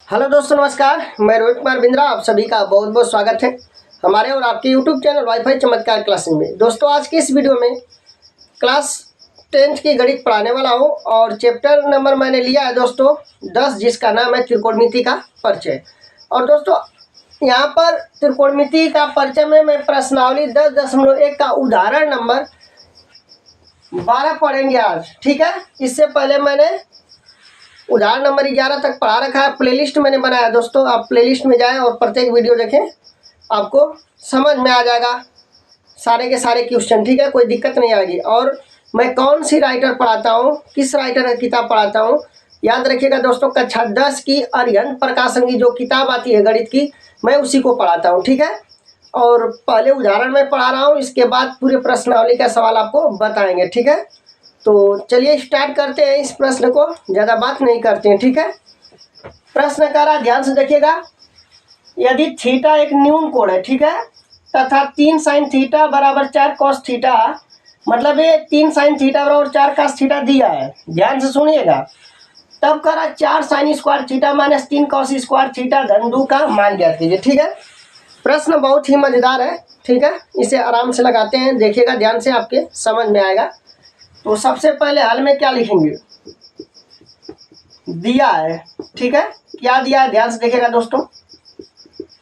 Hello दोस्तों, नमस्कार। मैं रोहित कुमार बिंद्रा, आप सभी का बहुत बहुत स्वागत है हमारे और आपके यूट्यूब चैनल वाईफाई चमत्कार क्लासेस में। दोस्तों, आज की इस वीडियो में क्लास 10th की गणित पढ़ाने वाला हूं और चैप्टर नंबर मैंने लिया है दोस्तों 10, जिसका नाम है त्रिकोणमिति का परिचय। और दोस्तों, यहाँ पर त्रिकोणमिति का परिचय में मैं प्रश्नावली 10.1 का उदाहरण नंबर 12 पढ़ेंगे आज। ठीक है, इससे पहले मैंने उदाहरण नंबर 11 तक पढ़ा रखा है। प्लेलिस्ट मैंने बनाया दोस्तों, आप प्लेलिस्ट में जाएं और प्रत्येक वीडियो देखें, आपको समझ में आ जाएगा सारे के सारे क्वेश्चन। ठीक है, कोई दिक्कत नहीं आएगी। और मैं कौन सी राइटर पढ़ाता हूँ, किस राइटर का किताब पढ़ाता हूँ, याद रखिएगा दोस्तों। कक्षा 10 की अरिहंत प्रकाशन की जो किताब आती है गणित की, मैं उसी को पढ़ाता हूँ। ठीक है, और पहले उदाहरण में पढ़ा रहा हूँ, इसके बाद पूरे प्रश्नावली का सवाल आपको बताएंगे। ठीक है, तो चलिए स्टार्ट करते हैं इस प्रश्न को, ज़्यादा बात नहीं करते हैं। ठीक है, प्रश्न कह रहा, ध्यान से देखिएगा। यदि थीटा एक न्यून कोण है, ठीक है, तथा 3 sin थीटा बराबर 4 cos थीटा, मतलब ये 3 sin थीटा बराबर 4 cos थीटा दिया है। ध्यान से सुनिएगा। तब कह रहा 4 sin square theta minus 3 cos square theta धन 2 का मान ज्ञात कीजिए। ठीक है, प्रश्न बहुत ही मजेदार है। ठीक है, इसे आराम से लगाते हैं, देखिएगा ध्यान से, आपके समझ में आएगा। तो सबसे पहले हल में क्या लिखेंगे, दिया है। ठीक है, क्या दिया है, ध्यान से देखिएगा दोस्तों,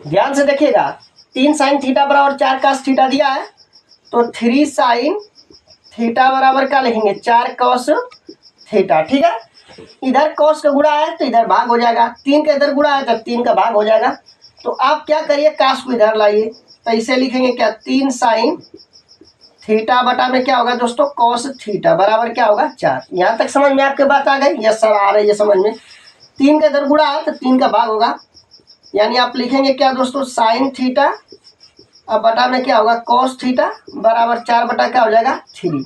ध्यान से देखिएगा। 3 sin थीटा बराबर 4 cos थीटा दिया है, तो 3 sin थीटा बराबर क्या लिखेंगे, 4 cos थीटा। ठीक है, इधर cos का गुणा है तो इधर भाग हो जाएगा, 3 का इधर गुणा है तो 3 का भाग हो जाएगा। तो आप क्या करिए, cos को इधर लाइए, तो इसे लिखेंगे क्या, 3 sin थीटा बटा में क्या होगा दोस्तों, cos थीटा बराबर क्या होगा, 4। यहाँ तक समझ में आपके बात आ गई? यस सर, आ रही है समझ में। 3 का इधर गुणा है तो 3 का भाग होगा, यानी आप लिखेंगे क्या दोस्तों, sin थीटा, अब बटा में क्या होगा, cos थीटा बराबर 4 बटा क्या हो जाएगा, 3।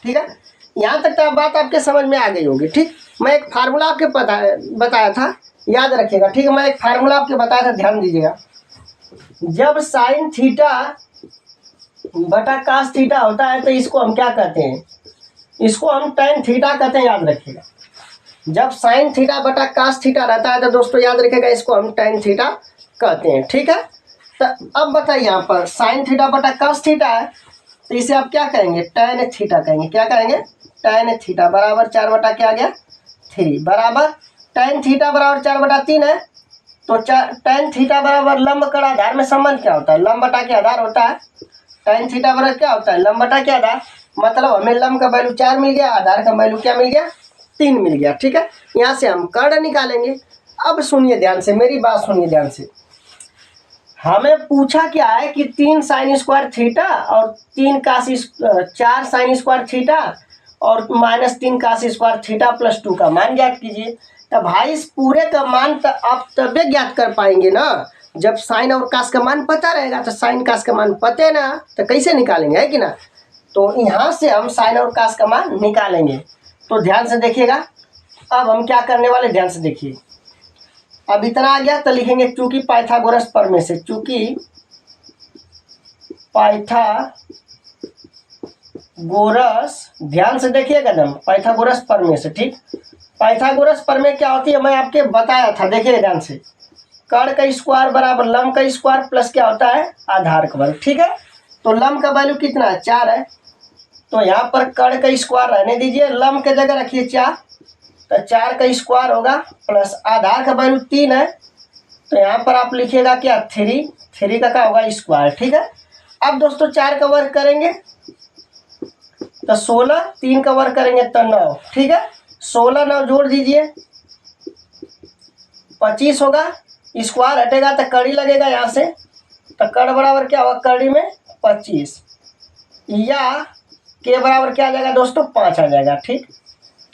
ठीक है, यहाँ तक तो बात आपके समझ में आ गई होगी। ठीक, मैं एक फार्मूला आपके बताया था, याद रखिएगा। ठीक है, मैं एक फार्मूला आपके बताया था, ध्यान दीजिएगा। जब sin थीटा बटा cos थीटा होता है तो इसको हम क्या कहते हैं, इसको हम tan थीटा कहते हैं, याद रखिएगा। जब sin थीटा बटा cos थीटा रहता है तो दोस्तों याद रखिएगा, इसको हम tan थीटा कहते हैं। ठीक है, तो अब बताइए, यहाँ पर sin थीटा बटा cos थीटा है तो इसे आप क्या कहेंगे, tan थीटा कहेंगे। क्या कहेंगे, tan थीटा बराबर 4 बटा क्या आ गया, 3 बराबर tan थीटा बराबर 4 बटा 3 है। तो tan थीटा बराबर लंब कड़ा आधार में संबंध क्या होता है, लंब बटा के आधार होता है। tan थीटा बराबर क्या होता है, लंब बटा के आधार, मतलब हमें लंब का वैल्यू 4 मिल गया, आधार का वैल्यू क्या मिल गया, 3 मिल गया। ठीक है, यहाँ से हम कर्ण निकालेंगे। अब सुनिए ध्यान से, मेरी बात सुनिए ध्यान से। हमें पूछा क्या है कि 3 sin स्क्वायर थीटा और 4 sin स्क्वायर थीटा और minus 3 cos square theta plus 2 का मान ज्ञात कीजिए। तो भाई इस पूरे का मान तो आप तभी ज्ञात कर पाएंगे ना, जब साइन और कास का मान पता रहेगा। तो साइन कास का मान पते ना, तो कैसे निकालेंगे, है कि ना। तो यहाँ से हम साइन और कास का मान निकालेंगे। तो ध्यान से देखिएगा, अब हम क्या करने वाले, ध्यान से देखिए। अब इतना आ गया तो लिखेंगे चूंकि पाइथागोरस प्रमेय से, चूंकि पाइथागोरस, ध्यान से देखिएगा एकदम, पाइथागोरस प्रमेय से। ठीक, पाइथागोरस प्रमेय क्या होती है, मैं आपके बताया था, देखिए ध्यान से। कर्ण का स्क्वायर बराबर लंब का स्क्वायर प्लस क्या होता है, आधार का वैल्यू। ठीक है, तो लंब का वैल्यू कितना है, 4 है, तो यहाँ पर कर्ण का स्क्वायर रहने दीजिए, लंब के जगह रखिए 4, तो 4 का स्क्वायर होगा प्लस आधार का वैल्यू 3 है, तो यहाँ पर आप लिखिएगा क्या, 3 का क्या होगा, स्क्वायर। ठीक है, अब दोस्तों 4 का वर्ग करेंगे तो 16, 3 का वर्ग करेंगे तो 9। ठीक है, 16 9 जोड़ दीजिए, 25 होगा, स्क्वायर हटेगा तो कड़ी लगेगा यहाँ से, तो कड़ बराबर क्या होगा, कड़ी में 25, या के बराबर क्या आ जाएगा दोस्तों, 5 आ जाएगा। ठीक,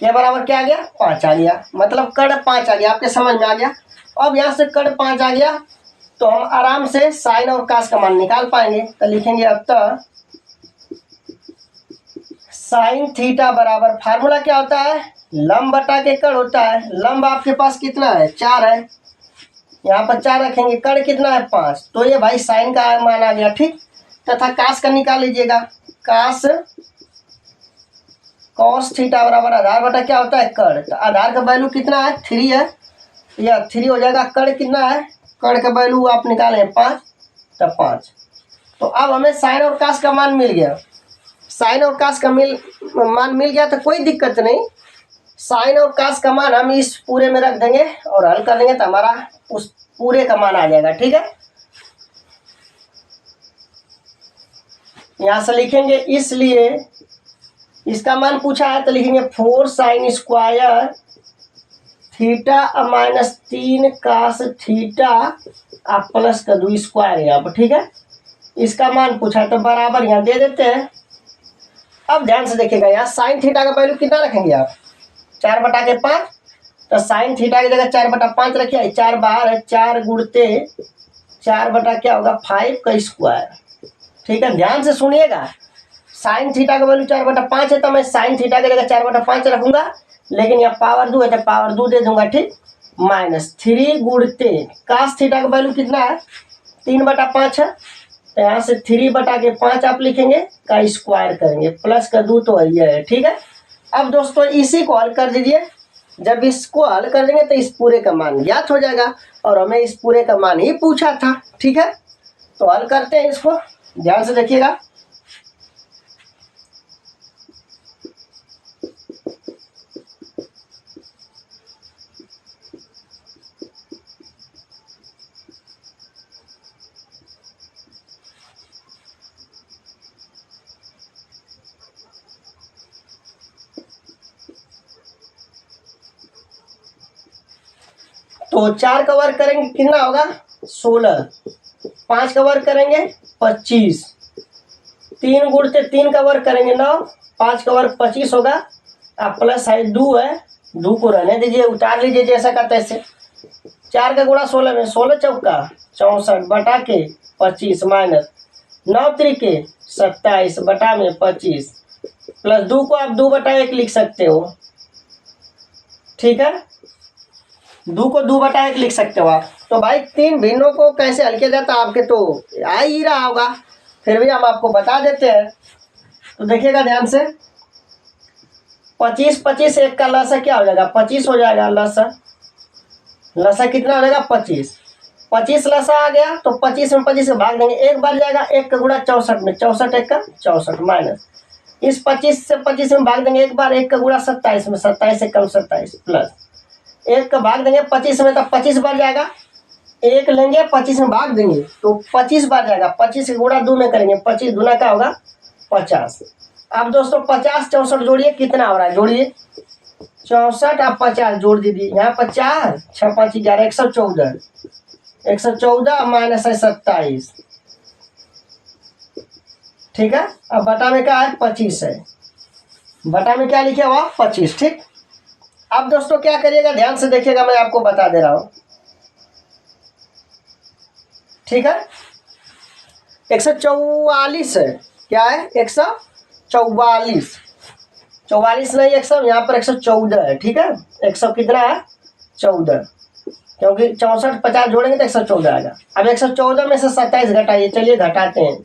के बराबर क्या आ गया, 5 आ गया, मतलब कड़ 5 आ गया, आपके समझ में आ गया। अब यहाँ से कड़ 5 आ गया तो हम आराम से साइन और कास का मान निकाल पाएंगे। तो लिखेंगे अब तक साइन थीटा बराबर, फार्मूला क्या होता है, लंब बटा के कड़ होता है। लंब आपके पास कितना है, 4 है, यहाँ पर 4 रखेंगे, कड़ कितना है, 5, तो ये भाई साइन का मान आ गया। ठीक, तथा कास का निकाल लीजिएगा, कास cos थीटा बराबर आधार बटा क्या होता है, कड़, तो आधार का वैल्यू कितना है, 3 है, यह 3 हो जाएगा। कर्ण कितना है, कर्ण का वैल्यू आप निकालें 5, तो 5। तो अब हमें साइन और कास का मान मिल गया। साइन और कास का मान मिल गया तो कोई दिक्कत नहीं। साइन और कास का मान हम इस पूरे में रख देंगे और हल कर देंगे तो हमारा उस पूरे का मान आ जाएगा। ठीक है, यहां से लिखेंगे, इसलिए इसका मान पूछा है तो लिखेंगे 4 sine square theta minus 3 cos theta आप प्लस का 2 स्क्वायर यहाँ पर। ठीक है, इसका मान पूछा है तो बराबर यहाँ दे देते हैं। अब ध्यान से देखिएगा, यहाँ साइन थीटा का वैल्यू कितना रखेंगे आप, 4/5। तो साइन थीटा की जगह 4/5 रखिए। 4 बाहर है, 4 गुणते 4 बटा क्या होगा 5 का स्क्वायर। ठीक है, ध्यान से सुनिएगा, साइन थीटा का वैल्यू 4/5 है तो मैं साइन थीटा की जगह 4/5 रखूंगा, लेकिन यहाँ पावर 2 है तो पावर 2 दे दूंगा। ठीक, माइनस 3 गुणते कास थीटा का वैल्यू कितना है 3/5 है, तो यहाँ से 3/5 आप लिखेंगे का स्क्वायर करेंगे, प्लस का 2 तो ये है। ठीक है, अब दोस्तों इसी को हल कर दीजिए। जब इसको हल कर देंगे तो इस पूरे का मान ज्ञात हो जाएगा और हमें इस पूरे का मान ही पूछा था। ठीक है, तो हल करते हैं इसको, ध्यान से देखिएगा। तो 4 का वर्ग करेंगे कितना होगा 16, 5 का वर्ग करेंगे 25, 3 गुणते 3 का वर्ग करेंगे 9, 5 का वर्ग 25 होगा। अब प्लस है 2 है, 2 को रहने दीजिए, उतार लीजिए जैसा का तैसे। 4 का गुणा 16 में 16 चौका 64 बटा के 25 माइनस 9 त्रिके 27 बटा में 25 प्लस 2 को आप 2/1 लिख सकते हो। ठीक है, 2 को 2/1 लिख सकते हो आप। तो भाई 3 भिन्नों को कैसे हल किया जाता है आपके तो आ ही रहा होगा, फिर भी हम आपको बता देते हैं। तो देखिएगा ध्यान से, 25 25 एक का लसा क्या हो जाएगा 25 हो जाएगा। लसा कितना हो जाएगा 25, 25 लसा आ गया तो 25 में 25 से भाग देंगे, एक बार जाएगा, 1 का गुणा 64 में 64 1 का 64 माइनस इस 25 से 25 में भाग देंगे, एक बार 1 का गुणा 27 में 27 1 27 प्लस 1 का भाग देंगे 25 में तो 25 बार जाएगा, 1 लेंगे 25 में भाग देंगे तो 25 बार जाएगा, 25 के गुणा 2 में करेंगे, 25 दूना का होगा 50। अब दोस्तों 50 64 जोड़िए कितना हो रहा है, जोड़िए 64 आप 50 जोड़ दीजिए, यहाँ पर 4 6 5 11 114 माइनस है 27। ठीक है, अब बटा में क्या है 25 है, बटा में क्या लिखे हुआ 25। ठीक, अब दोस्तों क्या करिएगा ध्यान से देखिएगा, मैं आपको बता दे रहा हूं। ठीक है, 144 है, क्या है 144, 44 नहीं 100, यहाँ पर 114 है। ठीक है, 100 कितना है 14, क्योंकि 64 50 जोड़ेंगे तो 114 आएगा। अब 114 में से 27 घटाइए, चलिए घटाते हैं।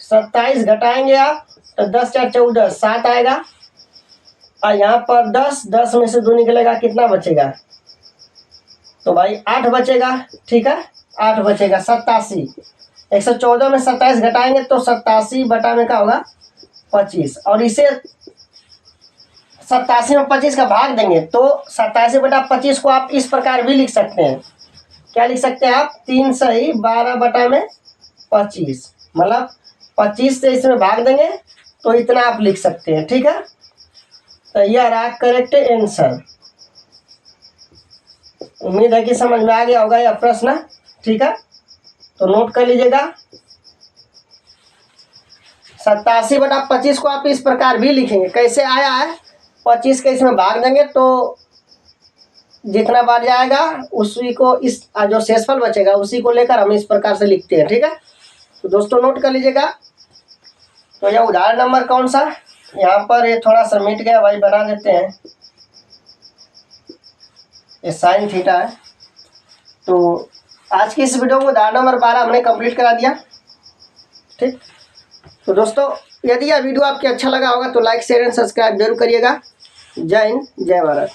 27 घटाएंगे आप तो 10 4 14 7 आएगा, और यहाँ पर 10 में से 2 निकलेगा, कितना बचेगा तो भाई 8 बचेगा। ठीक है, 8 बचेगा 87, 114 में 27 घटाएंगे तो 87 बटा में क्या होगा 25, और इसे 87 में 25 का भाग देंगे तो 87 बटा 25 को आप इस प्रकार भी लिख सकते हैं। क्या लिख सकते हैं आप 3 सही 12 बटा में 25, मतलब 25 से इसमें भाग देंगे तो इतना आप लिख सकते हैं। ठीक है, तो यह रहा करेक्ट आंसर। उम्मीद है कि समझ में आ गया होगा यह प्रश्न। ठीक है, तो नोट कर लीजिएगा, 87 बटा 25 को आप इस प्रकार भी लिखेंगे। कैसे आया है 25 के इसमें भाग देंगे तो जितना बार जाएगा उसी को, इस जो शेषफल बचेगा उसी को लेकर हम इस प्रकार से लिखते हैं। ठीक है, तो दोस्तों नोट कर लीजिएगा। तो यह उदाहरण नंबर कौन सा, यहाँ पर ये थोड़ा सा मिट गया भाई, बना देते हैं। ये साइन थीटा है। तो आज की इस वीडियो को उदाहरण नंबर 12 हमने कंप्लीट करा दिया। ठीक, तो दोस्तों यदि यह वीडियो आपको अच्छा लगा होगा तो लाइक शेयर एंड सब्सक्राइब जरूर करिएगा। जय हिंद, जय भारत।